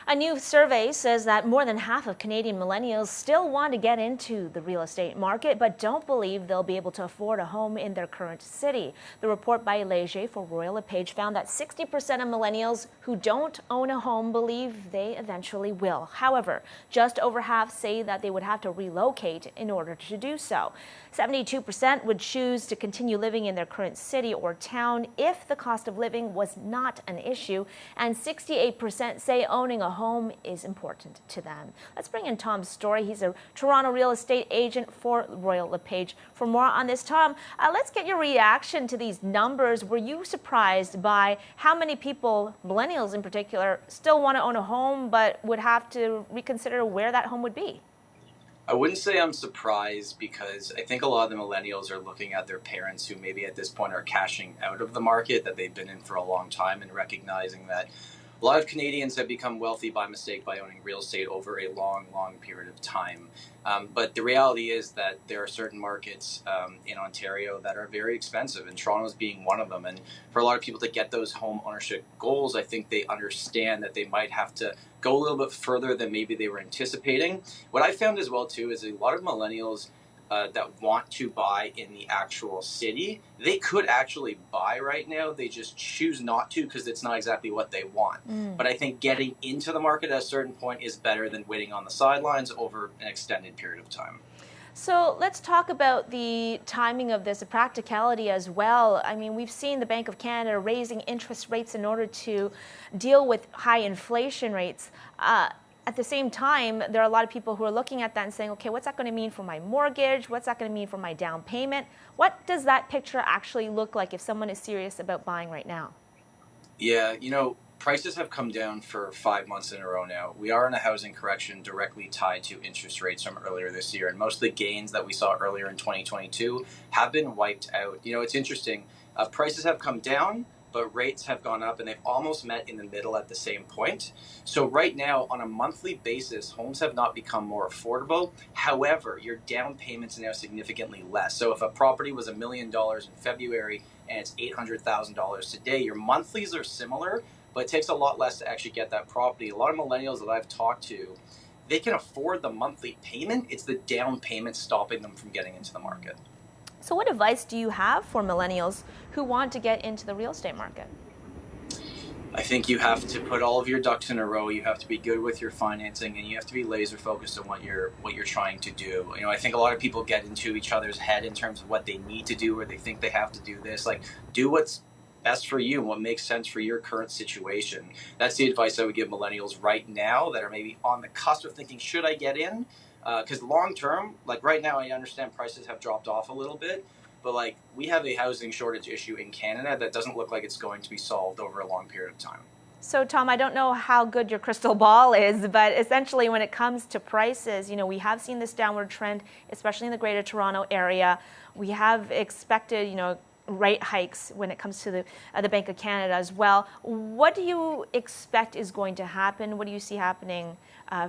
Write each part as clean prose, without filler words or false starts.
A new survey says that more than half of Canadian millennials still want to get into the real estate market, but don't believe they'll be able to afford a home in their current city. The report by Leger for Royal LePage found that 60% of millennials who don't own a home believe they eventually will. However, just over half say that they would have to relocate in order to do so. 72% would choose to continue living in their current city or town if the cost of living was not an issue, and 68% say owning a home is important to them. Let's bring in Tom Storey. He's a Toronto real estate agent for Royal LePage. For more on this, Tom, let's get your reaction to these numbers. Were you surprised by how many people, millennials in particular, still want to own a home but would have to reconsider where that home would be? I wouldn't say I'm surprised because I think a lot of the millennials are looking at their parents who maybe at this point are cashing out of the market that they've been in for a long time and recognizing that a lot of Canadians have become wealthy by mistake by owning real estate over a long, long period of time. But the reality is that there are certain markets in Ontario that are very expensive, and Toronto's being one of them. And for a lot of people to get those home ownership goals, I think they understand that they might have to go a little bit further than maybe they were anticipating. What I found as well, too, is a lot of millennials that want to buy in the actual city, they could actually buy right now. They just choose not to because it's not exactly what they want. But I think getting into the market at a certain point is better than waiting on the sidelines over an extended period of time. So let's talk about the timing of this, the practicality as well. I mean, we've seen the Bank of Canada raising interest rates in order to deal with high inflation rates. At the same time, there are a lot of people who are looking at that and saying, okay, what's that going to mean for my mortgage? What's that going to mean for my down payment? What does that picture actually look like if someone is serious about buying right now? Yeah, prices have come down for 5 months in a row now. We are in a housing correction directly tied to interest rates from earlier this year. And most of the gains that we saw earlier in 2022 have been wiped out. It's interesting. Prices have come down, but rates have gone up and they've almost met in the middle at the same point. So right now, on a monthly basis, homes have not become more affordable. However, your down payments are now significantly less. So if a property was $1 million in February and it's $800,000 today, your monthlies are similar, but it takes a lot less to actually get that property. A lot of millennials that I've talked to, they can afford the monthly payment. It's the down payment stopping them from getting into the market. So what advice do you have for millennials who want to get into the real estate market? I think you have to put all of your ducks in a row. You have to be good with your financing, and you have to be laser focused on what you're trying to do. I think a lot of people get into each other's head in terms of what they need to do or they think they have to do this. Like, do what's best for you and what makes sense for your current situation. That's the advice I would give millennials right now that are maybe on the cusp of thinking, should I get in? Because long term, like right now, I understand prices have dropped off a little bit, but like we have a housing shortage issue in Canada that doesn't look like it's going to be solved over a long period of time. So Tom, I don't know how good your crystal ball is, but essentially when it comes to prices, we have seen this downward trend, especially in the Greater Toronto area. We have expected, rate hikes when it comes to the Bank of Canada as well. What do you expect is going to happen? What do you see happening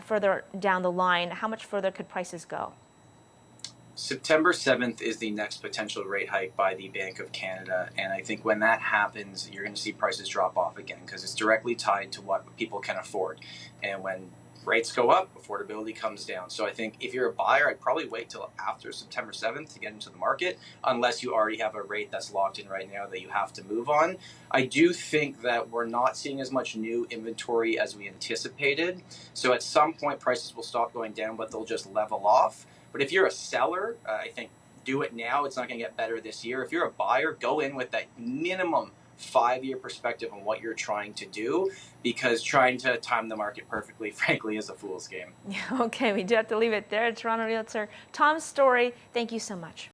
further down the line? How much further could prices go? September 7th is the next potential rate hike by the Bank of Canada. And I think when that happens, you're going to see prices drop off again because it's directly tied to what people can afford. And when rates go up, affordability comes down. So I think if you're a buyer, I'd probably wait till after September 7th to get into the market, unless you already have a rate that's locked in right now that you have to move on. I do think that we're not seeing as much new inventory as we anticipated. So at some point, prices will stop going down, but they'll just level off. But if you're a seller, I think do it now. It's not going to get better this year. If you're a buyer, go in with that minimum 5-year perspective on what you're trying to do, because trying to time the market perfectly, frankly, is a fool's game. Yeah, okay, we do have to leave it there. Toronto realtor Tom Storey, thank you so much.